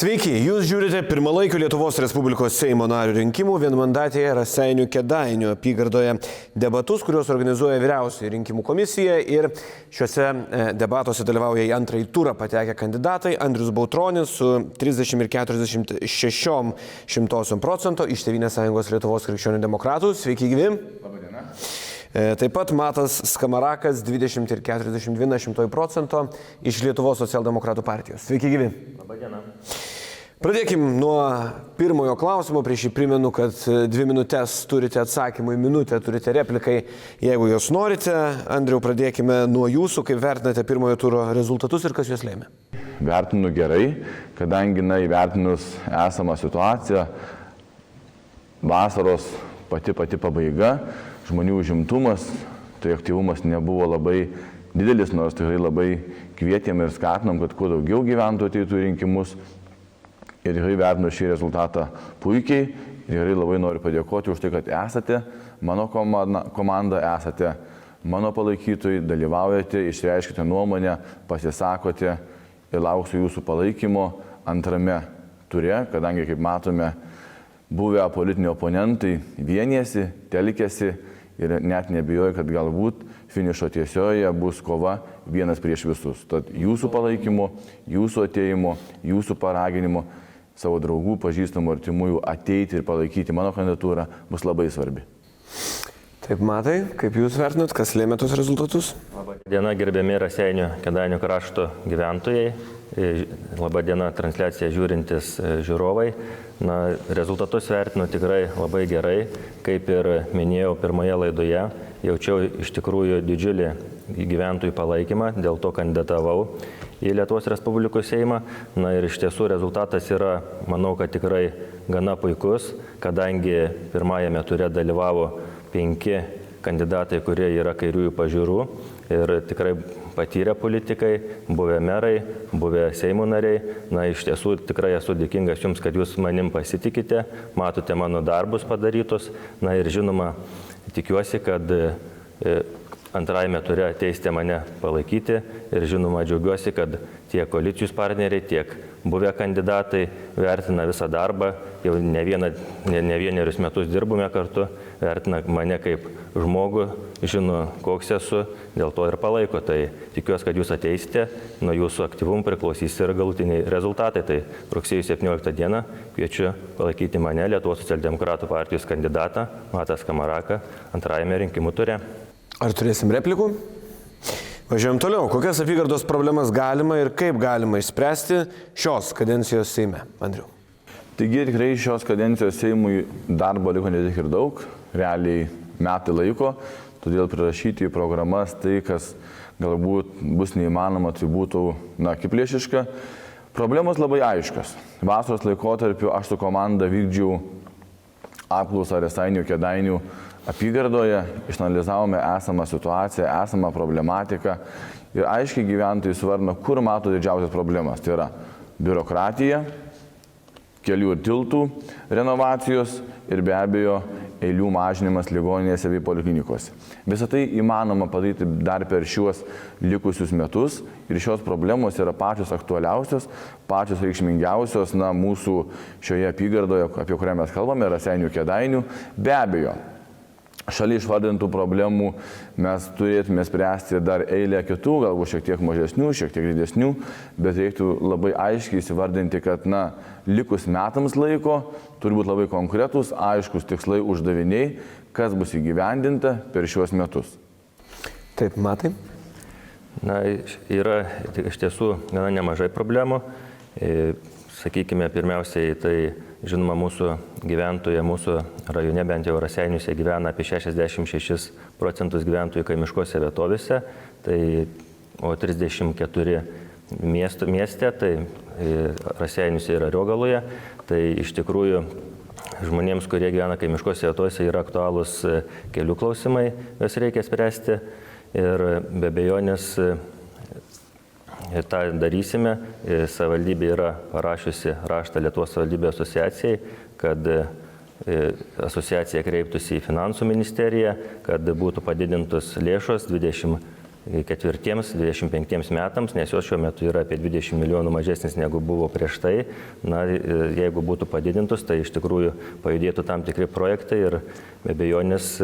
Sveiki, jūs žiūrite pirmalaikių Lietuvos Respublikos Seimo nario rinkimų vienmandatėje Raseinių Kėdainių apygardoje debatus, kuriuos organizuoja Vyriausioji rinkimų komisija, ir šiuose debatuose dalyvauja į antrąjį turą patekę kandidatai Andrius Bautronis su 30,46% iš Tėvynės sąjungos Lietuvos krikščionių demokratų. Sveiki, gyvi. Labadiena. Taip pat Matas Skamarakas 20,42% iš Lietuvos socialdemokratų partijos. Sveiki, gyvi. Labadiena. Pradėkim nuo pirmojo klausimo. Prieš jį primenu, kad 2 minutės turite atsakymui, minutę turite replikai, jeigu jos norite. Andriau, pradėkime nuo jūsų. Kaip vertinate pirmojo turo rezultatus ir kas juos lėmė? Vertinu gerai, kadangi įvertinus esamą situaciją, vasaros pati pabaiga, žmonių užimtumas, tai aktyvumas nebuvo labai didelis, nors tikrai labai kvietėm ir skatinam, kad kuo daugiau gyventojų ateitų į rinkimus. Ir tikrai vertinu šį rezultatą puikiai ir tikrai labai noriu padėkoti už tai, kad esate mano komanda, esate mano palaikytojai, dalyvaujate, išreiškite nuomonę, pasisakote ir lauksiu jūsų palaikymo antrame ture, kadangi, kaip matome, buvę politiniai oponentai vienijasi, telkėsi ir net nebijoju, kad galbūt finišo tiesioje bus kova vienas prieš visus. Tad jūsų palaikymo, jūsų atėjimo, jūsų paraginimo, savo draugų, pažįstamų, artimųjų ateiti ir palaikyti mano kandidatūrą bus labai svarbi. Taip, Matai, kaip jūs vertinat, kas lėmė tos rezultatus? Labadiena, gerbiami Raseinių Kėdainių krašto gyventojai. Labadiena, transliaciją žiūrintis žiūrovai. Rezultatus vertinu tikrai labai gerai. Kaip ir minėjau pirmoje laidoje, jaučiau iš tikrųjų didžiulį gyventojų palaikymą, dėl to kandidatavau į Lietuvos Respublikos Seimą. Ir iš tiesų rezultatas yra, manau, kad tikrai gana puikus, kadangi pirmajame ture dalyvavo 5 kandidatai, kurie yra kairiųjų pažiūrų ir tikrai patyrę politikai, buvę merai, buvę Seimo nariai. Iš tiesų tikrai esu dėkingas Jums, kad Jūs manim pasitikite, matote mano darbus padarytus. Ir žinoma, tikiuosi, kad antrajame ture ateisite mane palaikyti ir žinoma džiaugiuosi, kad tiek koalicijos partneriai, tiek buvę kandidatai vertina visą darbą, jau ne vienerius metus dirbome kartu, vertina mane kaip žmogų, žino, koks esu, dėl to ir palaiko. Tai tikiuosi, kad Jūs ateisite, nuo Jūsų aktyvumų priklausys ir galutiniai rezultatai. Tai rugsėjo 17 dieną kviečiu palaikyti mane, Lietuvos socialdemokratų partijos kandidatą Matą Skamaraką, antrajame rinkimų ture. Ar turėsim replikų? Važiuojam toliau. Kokias apygardos problemas galima ir kaip galima išspręsti šios kadencijos Seime? Andriu. Taigi tikrai šios kadencijos Seimui darbo liko ne tik ir daug, realiai metai laiko, todėl prirašyti į programas tai, kas galbūt bus neįmanoma, tai būtų akiplėšiška. Problemos labai aiškios. Vasaros laikotarpiu aš su komanda vykdžiau apklausą Raseinių Kėdainių apygardoje, išanalizavome esamą situaciją, esamą problematiką ir aiškiai gyventojai suvarno, kur mato didžiausias problemas. Tai yra biurokratija, kelių ir tiltų renovacijos ir be abejo eilių mažinimas ligoninėse bei poliklinikose. Visą tai įmanoma padaryti dar per šiuos likusius metus ir šios problemos yra pačios aktualiausios, pačios reikšmingiausios mūsų šioje apygardoje, apie kurią mes kalbame, Raseinių Kėdainių. Be abejo, šalia išvardintų problemų mes turėtume spręsti dar eilę kitų, galbūt šiek tiek mažesnių, šiek tiek didesnių, bet reiktų labai aiškiai įsivardinti, kad likus metams laiko turi būti labai konkretus, aiškus tikslai, uždaviniai, kas bus įgyvendinta per šiuos metus. Taip, Matai? Yra iš tiesų gana nemažai problemų. Sakykime, pirmiausiai, tai žinoma, mūsų gyventojai, mūsų rajone, bent jau Raseiniuose, gyvena apie 66% gyventojų kaimiškose vietovėse, o 34 mieste, tai Raseiniuose ir Ariogaloje. Tai iš tikrųjų žmonėms, kurie gyvena kaimiškose vietovėse, yra aktualūs kelių klausimai, juos reikia spręsti ir be abejonės tą darysime. Savivaldybė yra parašiusi raštą Lietuvos savivaldybių asociacijai, kad asociacija kreiptųsi į Finansų ministeriją, kad būtų padidintos lėšos 20 2024-2025 metams, nes jos šiuo metu yra apie 20 milijonų mažesnis negu buvo prieš tai. Na, jeigu būtų padidintos, tai iš tikrųjų pajudėtų tam tikri projektai ir be abejonės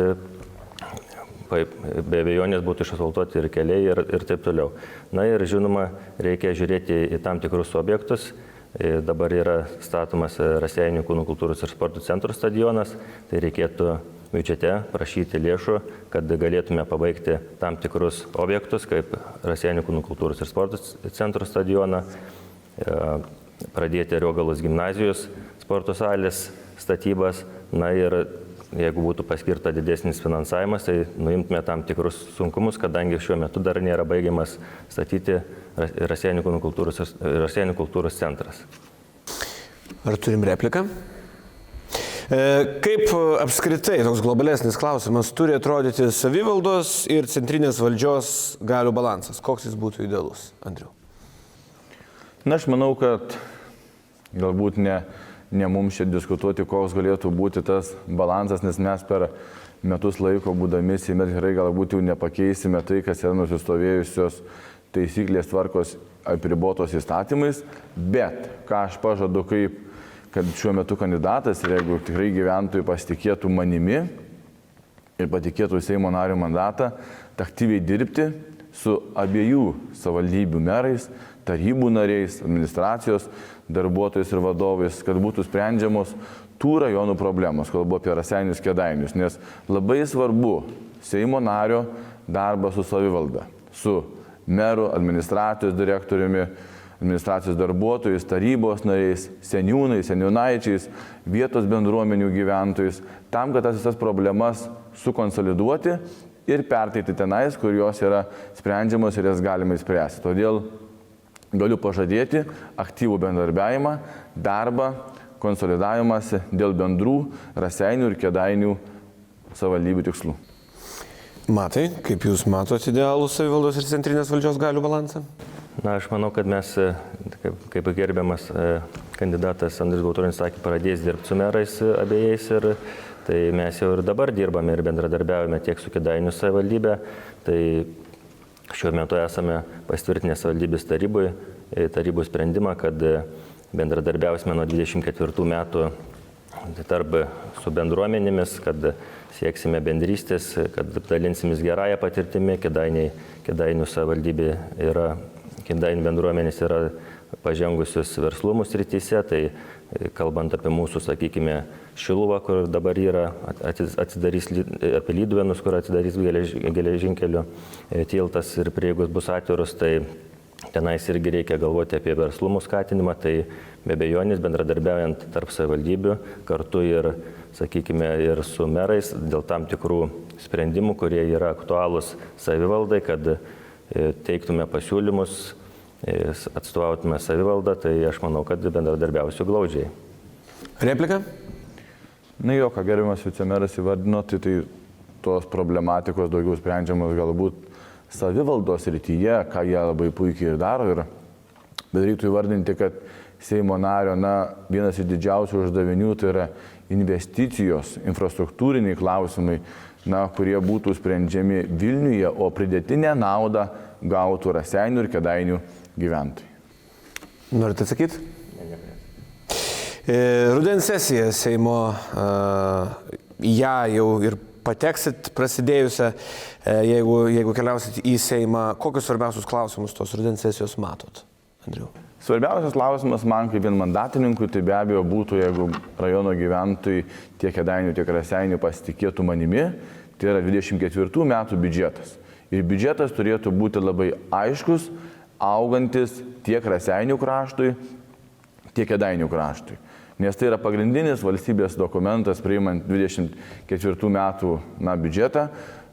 būtų išasfaltuoti ir keliai ir taip toliau. Na ir žinoma, reikia žiūrėti į tam tikrus objektus. Dabar yra statomas Raseinių kūno kultūros ir sporto centro stadionas, tai reikėtų biudžete prašyti lėšų, kad galėtume pabaigti tam tikrus objektus, kaip Raseinių kūno kultūros ir sporto centro stadioną, pradėti Riogalos gimnazijos sporto salės statybas. Na ir jeigu būtų paskirta didesnis finansavimas, tai nuimtume tam tikrus sunkumus, kadangi šiuo metu dar nėra baigiamas statyti Raseinių kūno kultūros centras. Ar turim repliką? Kaip apskritai toks globalesnis klausimas turi atrodyti savivaldos ir centrinės valdžios galių balansas? Koks jis būtų idealus, Andriau? Na, aš manau, kad galbūt ne mums čia diskutuoti, koks galėtų būti tas balansas, nes mes per metus laiko būdami Seime tikrai galbūt jau nepakeisime tai, kas yra nusistovėjusios taisyklės tvarkos apribotos įstatymais, bet ką aš pažadu, kad šiuo metu kandidatas ir jeigu tikrai gyventojai pasitikėtų manimi ir patikėtų Seimo nario mandatą, aktyviai dirbti su abiejų savivaldybių merais, tarybų nariais, administracijos darbuotojais ir vadovais, kad būtų sprendžiamos tų rajonų problemos, kalbu apie Raseinius Kėdainius, nes labai svarbu Seimo nario darbas su savivalda, su meru, administracijos direktoriumi, administracijos darbuotojais, tarybos nariais, seniūnais, seniūnaičiais, vietos bendruomenių gyventojais, tam, kad tas visas problemas sukonsoliduoti ir perteikti tenais, kur jos yra sprendžiamos ir jas galima įspręsti. Todėl galiu pažadėti aktyvų bendarbiavimą, darbą, konsolidavimąsi dėl bendrų Raseinių ir Kėdainių savivaldybių tikslų. Matai, kaip jūs matote idealų savivaldos ir centrinės valdžios galių balansą? Na, aš manau, kad mes, kaip gerbiamas kandidatas Andrius Bautronis sakė, pradės dirbti su merais abiejais ir tai mes jau ir dabar dirbame ir bendradarbiavome tiek su Kėdainių savivaldybė. Tai šiuo metu esame pasitvirtinę savivaldybės tarybų sprendimą, kad bendradarbiausime nuo 24 metų su bendruomenėmis, kad sieksime bendrystės, kad dalinsimės gerąją patirtimį. Kėdainių savivaldybė Kėdainių bendruomenės yra pažengusios verslumų srityse, tai kalbant apie mūsų, sakykime, Šiluvą, kur dabar yra, atsidarys apie Lyduvėnus, kur atsidarys geležinkelio tiltas ir prieigos bus atviros, tai tenais irgi reikia galvoti apie verslumų skatinimą, tai be abejonės bendradarbiaujant tarp savivaldybių, kartu ir, sakykime, ir su merais dėl tam tikrų sprendimų, kurie yra aktualūs savivaldai, kad teiktume pasiūlymus, atstovautume savivaldą, tai aš manau, kad bendradarbiausiu glaudžiai. Replika? Na jo, ką gerbiamas vicemeras įvardino, tai tos problematikos daugiau sprendžiamos galbūt savivaldos rytyje, ką jie labai puikiai ir daro. Bet reiktų įvardinti, kad Seimo nario, vienas iš didžiausių uždavinių tai yra investicijos, infrastruktūriniai klausimai, kurie būtų sprendžiami Vilniuje, o pridėtinę naudą gautų Raseinių ir Kėdainių gyventojai. Norite atsakyti? Rudens sesija Seimo, ją jau ir pateksit prasidėjusią, jeigu keliausit į Seimą, kokius svarbiausius klausimus tos rudens sesijos matot, Andriau? Svarbiausias klausimas man kaip vienmandatininkui, tai be abejo būtų, jeigu rajono gyventojai tiek Kėdainių, tiek Raseinių pasitikėtų manimi, tai yra 24 metų biudžetas. Ir biudžetas turėtų būti labai aiškus, augantis tiek Raseinių kraštui, tiek Kėdainių kraštui. Nes tai yra pagrindinis valstybės dokumentas priimant 24 metų biudžetą,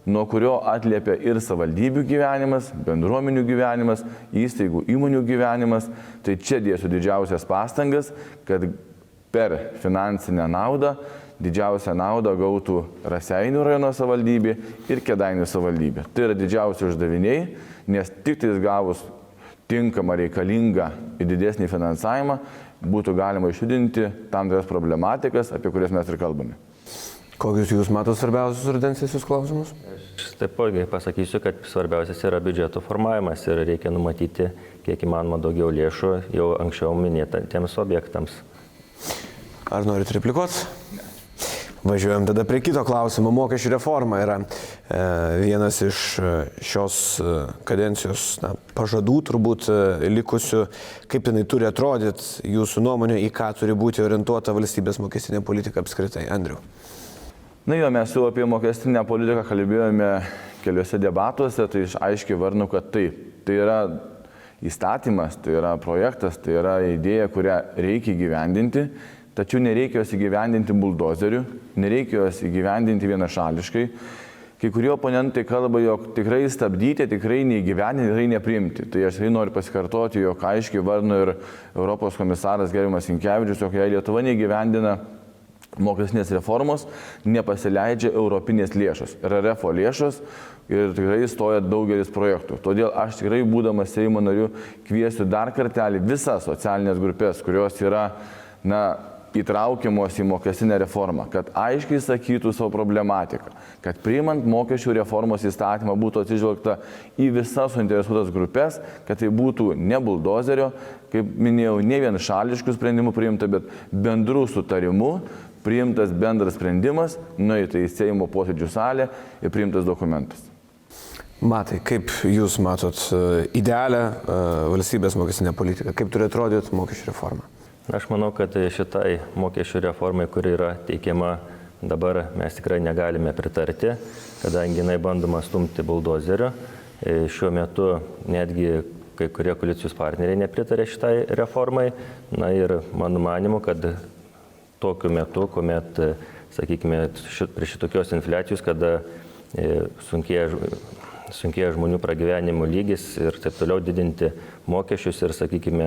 nuo kurio atliepia ir savivaldybių gyvenimas, bendruomenių gyvenimas, įstaigų, įmonių gyvenimas. Tai čia dėsiu didžiausias pastangas, kad per finansinę naudą didžiausią naudą gautų Raseinių rajono savivaldybė ir Kėdainių savivaldybė. Tai yra didžiausi uždaviniai, nes tik tais gavus tinkamą, reikalingą ir didesnį finansavimą būtų galima išjudinti tam tikras problematikas, apie kurias mes ir kalbame. Kokius jūs matote svarbiausius rudensius klausimus? Aš taipogi pasakysiu, kad svarbiausias yra biudžeto formavimas ir reikia numatyti kiek įmanoma daugiau lėšų jau anksčiau minėtiems objektams. Ar norit replikuoti? Važiuojam tada prie kito klausimo. Mokesčių reforma yra vienas iš šios kadencijos pažadų turbūt likusių. Kaip jinai turi atrodyti, jūsų nuomonė, į ką turi būti orientuota valstybės mokestinė politika apskritai? Andriau. Na jo, mes jau apie mokestinę politiką kalbėjome keliuose debatuose, tai aiškiai varnu, kad taip. Tai yra įstatymas, tai yra projektas, tai yra idėja, kurią reikia įgyvendinti, tačiau nereikia jos įgyvendinti buldozeriu, nereikia jos įgyvendinti vienašališkai. Kai kurie oponentai kalba, jog tikrai stabdyti, tikrai neįgyvendinti, tikrai nepriimti. Tai aš noriu pasikartoti, jog aiškiai varnu ir Europos komisaras gerbiamas Sinkevičius, jog jei Lietuva neįgyvendina mokestinės reformos, nepasileidžia europinės lėšos, RRF lėšos ir tikrai stoja daugelis projektų. Todėl aš tikrai, būdamas Seimo nariu, kviesiu dar kartelį visas socialinės grupės, kurios yra įtraukiamos į mokestinę reformą, kad aiškiai sakytų savo problematiką, kad priimant mokesčių reformos įstatymą būtų atsižvelgta į visas suinteresuotas grupės, kad tai būtų ne buldozerio, kaip minėjau, ne vienšališkų sprendimų priimta, bet bendrų sutarimų priimtas bendras sprendimas, nueita į Seimo posėdžių salę ir priimtas dokumentas. Matai, kaip jūs matot idealią valstybės mokestinę politiką? Kaip turi atrodyti mokesčių reforma? Aš manau, kad šitai mokesčių reformai, kuri yra teikiama dabar, mes tikrai negalime pritarti, kadangi jinai bandoma stumti buldozeriu. Šiuo metu netgi kai kurie koalicijos partneriai nepritarė šitai reformai. Na ir mano manimu, kad tokiu metu, kuomet, sakykime, prie šitokios infliacijos, kada sunkėja žmonių pragyvenimo lygis ir taip toliau didinti mokesčius ir, sakykime,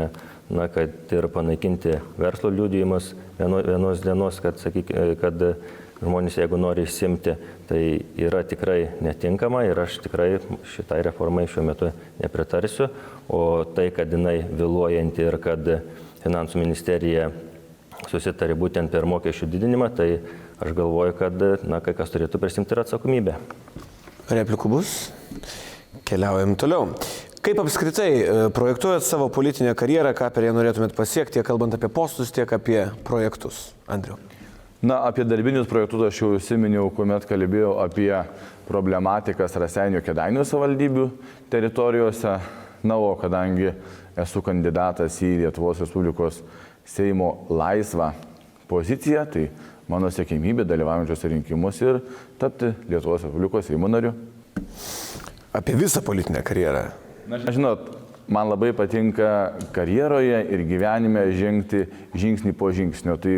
kad ir panaikinti verslo liudijimus vienos dienos, kad žmonės, jeigu nori išsimti, tai yra tikrai netinkama ir aš tikrai šitai reformai šiuo metu nepritarsiu. O tai, kad jinai vėluojanti ir kad Finansų ministerija susitarė būtent per mokesčių didinimą, tai aš galvoju, kad kai kas turėtų prisimti ir atsakomybę. Replikų bus? Keliaujam toliau. Kaip apskritai projektuojat savo politinę karjerą, ką per ją norėtumėt pasiekti, tiek kalbant apie postus, tiek apie projektus? Andriau. Apie darbinius projektus aš jau užsiminiau, kuomet kalbėjau apie problematikas Raseinių Kėdainių savivaldybių teritorijose. O kadangi esu kandidatas į Lietuvos Respublikos Seimo laisvą poziciją, tai mano siekimybė dalyvaujančiuose rinkimuose ir tapti Lietuvos Respublikos Seimo nariu. Apie visą politinę karjerą. Žinot, man labai patinka karjeroje ir gyvenime žengti žingsnį po žingsnio. Tai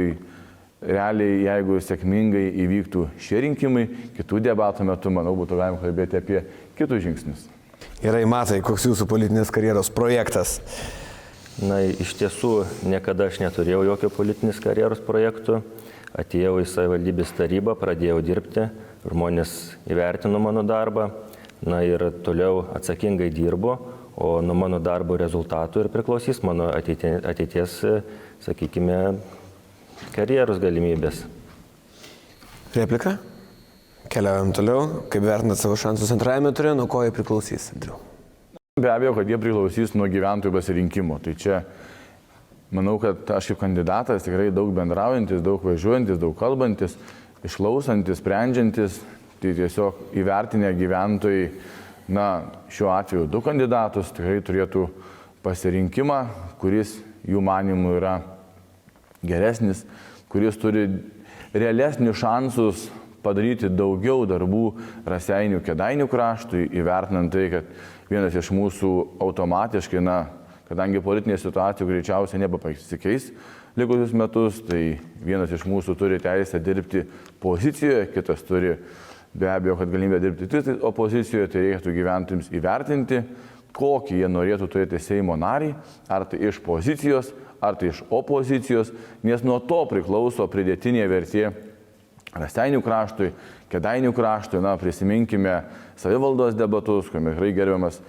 realiai, jeigu sėkmingai įvyktų šie rinkimai, kitų debatų metu, manau, būtų galima kalbėti apie kitus žingsnius. Gerai, Matai, koks jūsų politinės karjeros projektas? Iš tiesų, niekada aš neturėjau jokio politinės karjeros projektų. Atėjau į savivaldybės tarybą, pradėjau dirbti, žmonės įvertino mano darbą, ir toliau atsakingai dirbu, o nuo mano darbo rezultatų ir priklausys mano ateities, sakykime, karjeros galimybės. Replika? Keliaujam toliau. Kaip vertinat savo šansus antrajame ture, nuo ko jie priklausys? Be abejo, kad jie priklausys nuo gyventojų pasirinkimo. Tai čia manau, kad aš kaip kandidatas tikrai daug bendraujantis, daug važiuojantis, daug kalbantis, išklausantis, sprendžiantis. Tai tiesiog įvertinę gyventojai, šiuo atveju 2 kandidatus, tikrai turėtų pasirinkimą, kuris jų manimų yra geresnis, kuris turi realesnius šansus padaryti daugiau darbų Raseinių Kėdainių kraštui, įvertinant tai, kad vienas iš mūsų automatiškai, kadangi politinė situacija greičiausiai nebepasikeis likusius metus, tai vienas iš mūsų turi teisę dirbti pozicijoje, kitas turi be abejo, kad galimybę dirbti opozicijoje, tai reikėtų gyventojams įvertinti, kokį jie norėtų turėti Seimo narį, ar tai iš pozicijos, ar tai iš opozicijos, nes nuo to priklauso pridėtinė vertė Raseinių kraštui, Kėdainių kraštui. Prisiminkime savivaldos debatus, kuomet tikrai gerbiamas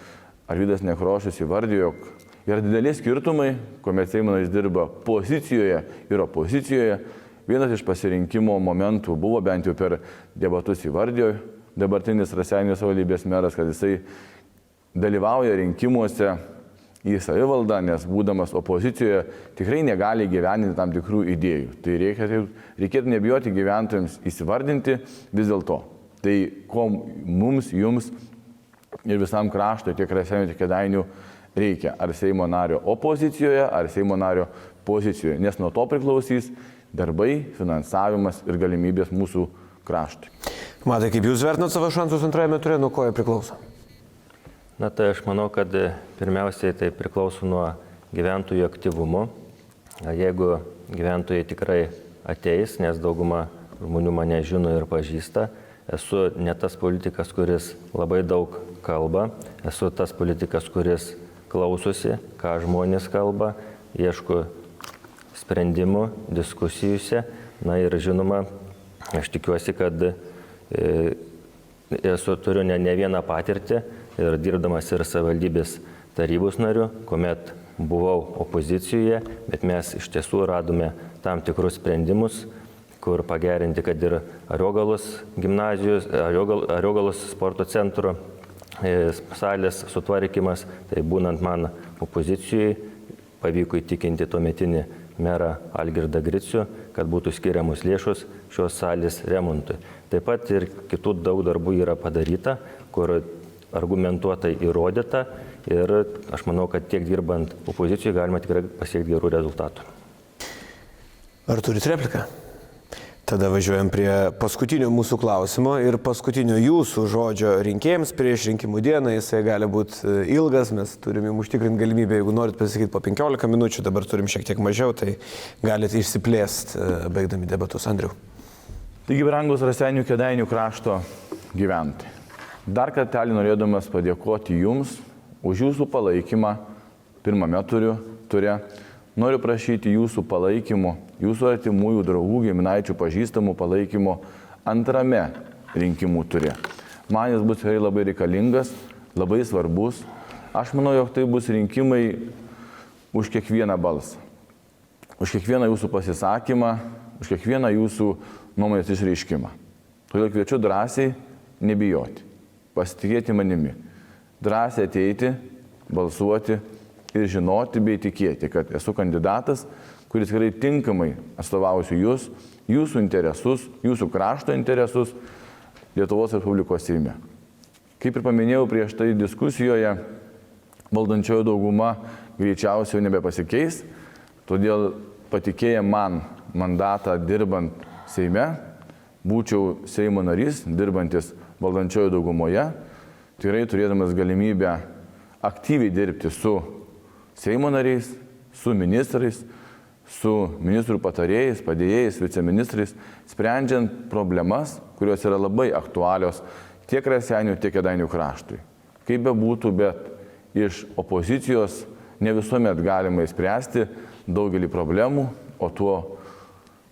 Arvydas Nekrošius įvardijo, jog yra dideli skirtumai, kuomet Seimo narys dirba pozicijoje ir opozicijoje. vienas iš pasirinkimo momentų buvo, bent jau per debatus įvardijo dabartinis Raseinių savivaldybės meras, kad jisai dalyvauja rinkimuose į savivaldą, nes būdamas opozicijoje tikrai negali gyveninti tam tikrų idėjų. Tai reikėtų nebijoti gyventojams įsivardinti vis dėlto. Tai ko mums, jums ir visam kraštui, tiek Raseinių, tiek Kėdainių reikia. Ar Seimo nario opozicijoje, ar Seimo nario pozicijoje. Nes nuo to priklausys darbai, finansavimas ir galimybės mūsų kraštui. Matai, kaip jūs vertinat savo šansus antrajame ture, nuo ko jie priklauso? Na tai aš manau, kad pirmiausiai tai priklauso nuo gyventojų aktyvumo. Jeigu gyventojai tikrai ateis, nes dauguma žmonių mane žino ir pažįsta, esu ne tas politikas, kuris labai daug kalba, esu tas politikas, kuris klausosi, ką žmonės kalba, ieško sprendimų diskusijose. Na ir žinoma, aš tikiuosi, kad turiu ne vieną patirtį ir dirbdamas ir savivaldybės tarybos nariu, kuomet buvau opozicijoje, bet mes iš tiesų radome tam tikrus sprendimus, kur pagerinti, kad ir Ariogalos gimnazijos, Ariogalos sporto centro salės sutvarkymas, tai būnant man opozicijoje, pavyko įtikinti tuometinį merą Algirdą Gricių, kad būtų skiriamos lėšos šios salės remontui. Taip pat ir kitų daug darbų yra padaryta, kur argumentuotai įrodyta ir aš manau, kad tiek dirbant opozicijoje galima tikrai pasiekti gerų rezultatų. Ar turit repliką? Tada važiuojam prie paskutinio mūsų klausimo ir paskutinio jūsų žodžio rinkėjams prieš rinkimų dieną. Jisai gali būti ilgas, mes turim jums užtikrinti galimybę, jeigu norit pasakyti po 15 minučių, dabar turim šiek tiek mažiau, tai galite išsiplėsti, baigdami debatus. Andriau. Taigi, brangus Raseinių Kėdainių krašto gyventojai. Dar kartelį norėdamas padėkoti jums už jūsų palaikymą pirmame ture. Noriu prašyti jūsų palaikymo, jūsų artimųjų, draugų, giminaičių, pažįstamų palaikymo antrame rinkimų ture. Man jis bus tikrai labai reikalingas, labai svarbus. Aš manau, jog tai bus rinkimai už kiekvieną balsą, už kiekvieną jūsų pasisakymą, už kiekvieną jūsų nuomonės išreiškimą. Todėl kviečiu drąsiai nebijoti, pasitikėti manimi, drąsiai ateiti, balsuoti ir žinoti bei tikėti, kad esu kandidatas, kuris tikrai tinkamai atstovausiu jūs, jūsų interesus, jūsų krašto interesus Lietuvos Respublikos Seime. Kaip ir paminėjau prieš tai diskusijoje, valdančioji dauguma greičiausiai nebepasikeis, todėl patikėję man mandatą dirbant Seime, būčiau Seimo narys, dirbantis valdančioji daugumoje, tikrai turėdamas galimybę aktyviai dirbti su Seimo nariais, su ministrais, su ministrų patarėjais, padėjėjais, viceministrais, sprendžiant problemas, kurios yra labai aktualios tiek Raseinių, tiek Kėdainių kraštui. Kaip bebūtų, bet iš opozicijos ne visuomet galima išspręsti daugelį problemų, o tuo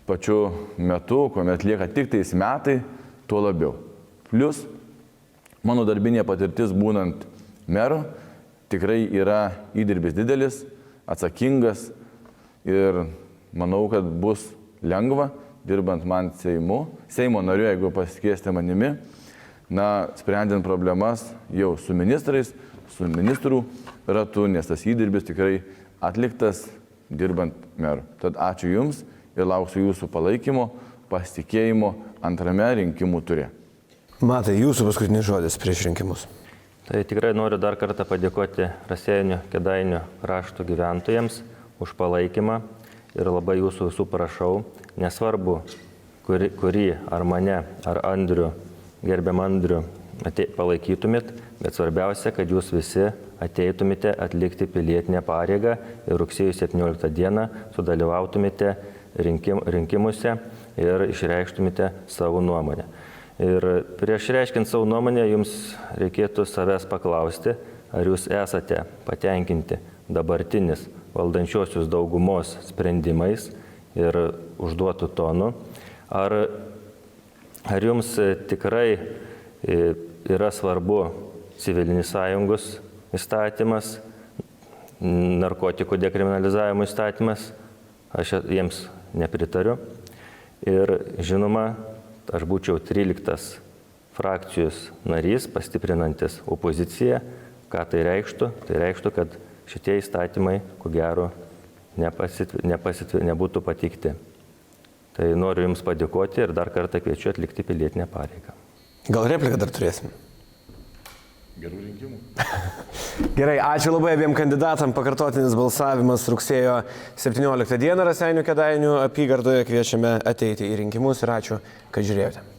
pačiu metu, kuomet lieka tik tais metai, tuo labiau. Plius, mano darbinė patirtis būnant meru, tikrai yra įdirbis didelis, atsakingas ir manau, kad bus lengva, dirbant man Seimo nariu, jeigu pasikviesite manimi, sprendžiant problemas jau su ministrais, su ministrų ratu, nes tas įdirbis tikrai atliktas dirbant meru. Tad ačiū Jums ir lauksiu Jūsų palaikymo, pasitikėjimo antrame rinkimų ture. Matai, Jūsų paskutinis žodis prieš rinkimus. Tai tikrai noriu dar kartą padėkoti Raseinių Kėdainių krašto gyventojams už palaikymą ir labai jūsų visų prašau, nesvarbu, kurį ar mane, ar Andrių, gerbiam Andrių, palaikytumėt, bet svarbiausia, kad jūs visi ateitumėte atlikti pilietinę pareigą ir rugsėjo 17 dieną sudalyvautumėte rinkimuose ir išreikštumėte savo nuomonę. Ir prieš reiškiant savo nuomonę, jums reikėtų savęs paklausti, ar jūs esate patenkinti dabartinis valdančiosios daugumos sprendimais ir užduotų tonu, ar jums tikrai yra svarbu civilinis sąjungos įstatymas, narkotikų dekriminalizavimo įstatymas, aš jiems nepritariu. Ir žinoma, aš būčiau 13 frakcijos narys, pastiprinantis opoziciją. Ką tai reikštų? Tai reikštų, kad šitie įstatymai, ko gero, nebūtų pateikti. Tai noriu Jums padėkoti ir dar kartą kviečiu atlikti pilietinę pareigą. Gal repliką dar turėsim? Gerų rinkimų. Gerai, ačiū labai abiem kandidatam. Pakartotinis balsavimas rugsėjo 17 dieną Raseinių Kėdainių apygardoje. Kviečiame ateiti į rinkimus ir ačiū, kad žiūrėjote.